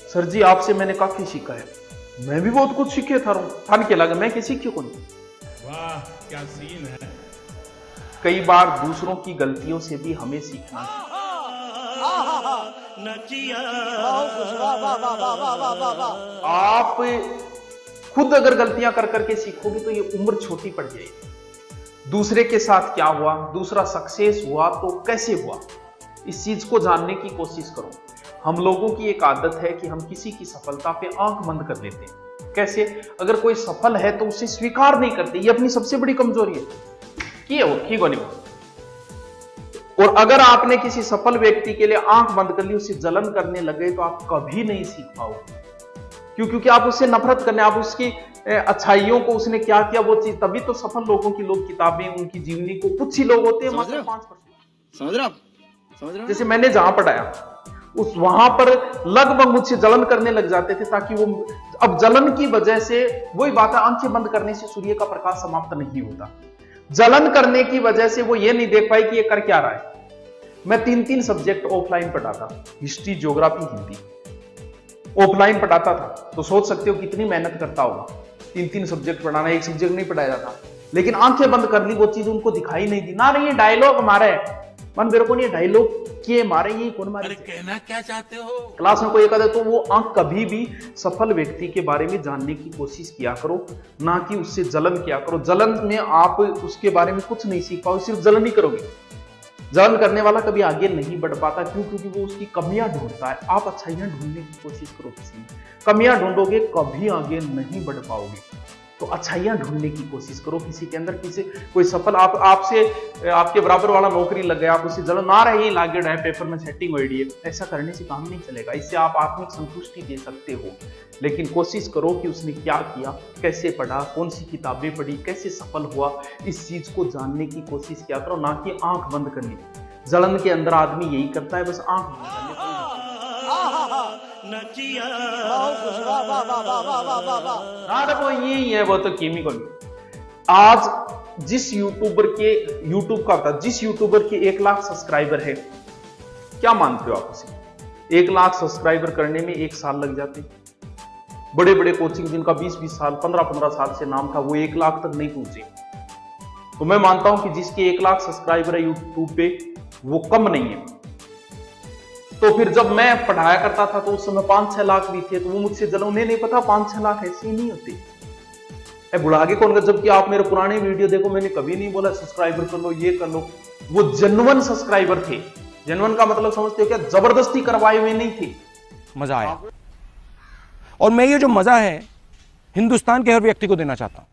Sir जी आपसे मैंने काफी सीखा है। मैं भी बहुत कुछ सीखे थान के लगा मैं किसी क्यों नहीं। वाह क्या सीन है। कई बार दूसरों की गलतियों से भी हमें सीखना चाहिए। आप खुद अगर गलतियां कर करके सीखोगे तो ये उम्र छोटी पड़ जाएगी। दूसरे के साथ क्या हुआ, दूसरा सक्सेस हुआ तो कैसे हुआ, इस चीज को जानने की कोशिश करो। हम लोगों की एक आदत है कि हम किसी की सफलता पे आंख बंद कर लेते हैं। कैसे? अगर कोई सफल है तो उसे स्वीकार नहीं करते, ये अपनी सबसे बड़ी कमजोरी है। ठीक हो नहीं। और अगर आपने किसी सफल व्यक्ति के लिए आंख बंद कर ली, उसे जलन करने लगे तो आप कभी नहीं सीख पाओगे। क्योंकि आप उससे नफरत करने, आप उसकी अच्छाइयों को, उसने क्या किया वो चीज, तभी तो सफल लोगों की लोग किताबें, उनकी जीवनी को, कुछ ही लोग होते हैं मात्र 5%। समझ रहे? जैसे मैंने जहां पढ़ाया उस वहां पर लगभग मुझसे जलन करने लग जाते थे, ताकि वो, अब जलन की वजह से वही बात है, आंखें बंद करने से सूर्य का प्रकाश समाप्त नहीं होता। जलन करने की वजह से वो ये नहीं देख पाई कि ये कर क्या रहा है। मैं 3 सब्जेक्ट ऑफलाइन पढ़ाता, हिस्ट्री, ज्योग्राफी, हिंदी ऑफलाइन पढ़ाता था। तो सोच सकते हो कितनी मेहनत करता होगा 3 सब्जेक्ट पढ़ाना, एक सब्जेक्ट नहीं पढ़ाया जाता। लेकिन आंखें बंद कर ली, वो चीज उनको दिखाई नहीं दी। ना ये डायलॉग मारे मन मेरे को नहीं, डायलॉग के मारे, ये कौन मारे, कहना क्या चाहते हो। क्लास में कोई कहता तो वो आंख, कभी भी सफल व्यक्ति के बारे में जानने की कोशिश किया करो, ना कि उससे जलन किया करो। जलन में आप उसके बारे में कुछ नहीं सीख पाओगे, सिर्फ जलन ही करोगे। जलन करने वाला कभी आगे नहीं बढ़ पाता। क्यों? क्योंकि वो उसकी कमियां ढूंढता है। आप अच्छाइयां ढूंढने की कोशिश करो, किसी में कमियां ढूंढोगे कभी आगे नहीं बढ़ पाओगे। तो अच्छाइयां ढूंढने की कोशिश करो किसी के अंदर। किसी कोई सफल आपसे आपके बराबर वाला नौकरी लग गया, आप उसे जलन ना रही, लागे रहे पेपर में सेटिंग हो रही है, ऐसा करने से काम नहीं चलेगा। इससे आप आत्मिक संतुष्टि दे सकते हो, लेकिन कोशिश करो कि उसने क्या किया, कैसे पढ़ा, कौन सी किताबें पढ़ी, कैसे सफल हुआ, इस चीज को जानने की कोशिश किया करो, ना कि आंख बंद करने। जलन के अंदर आदमी यही करता है, बस आंख बंद करने। वो यही है, वो तो केमिकल। आज जिस यूट्यूबर के, यूट्यूब का होता, जिस यूट्यूबर के 1 लाख सब्सक्राइबर है, क्या मानते हो आप उसे? 1 लाख सब्सक्राइबर करने में 1 साल लग जाते। बड़े बड़े कोचिंग जिनका 20-20 साल, 15-15 साल से नाम था, वो 1 लाख तक नहीं पहुंचे। तो मैं मानता हूं कि जिसके 1 लाख सब्सक्राइबर है यूट्यूब पे, वो कम नहीं है। तो फिर जब मैं पढ़ाया करता था तो उस समय 5-6 लाख भी थे, तो वो मुझसे जलन, उन्हें नहीं पता 5-6 लाख ऐसे ही नहीं होते। बुढ़ा के कौन, जबकि आप मेरे पुराने वीडियो देखो, मैंने कभी नहीं बोला सब्सक्राइबर कर लो, ये कर लो। वो जेन्युइन सब्सक्राइबर थे। जेन्युइन का मतलब समझते हो क्या? जबरदस्ती करवाए हुए नहीं थे। मजा आया, और मैं ये जो मजा है हिंदुस्तान के हर व्यक्ति को देना चाहता हूं।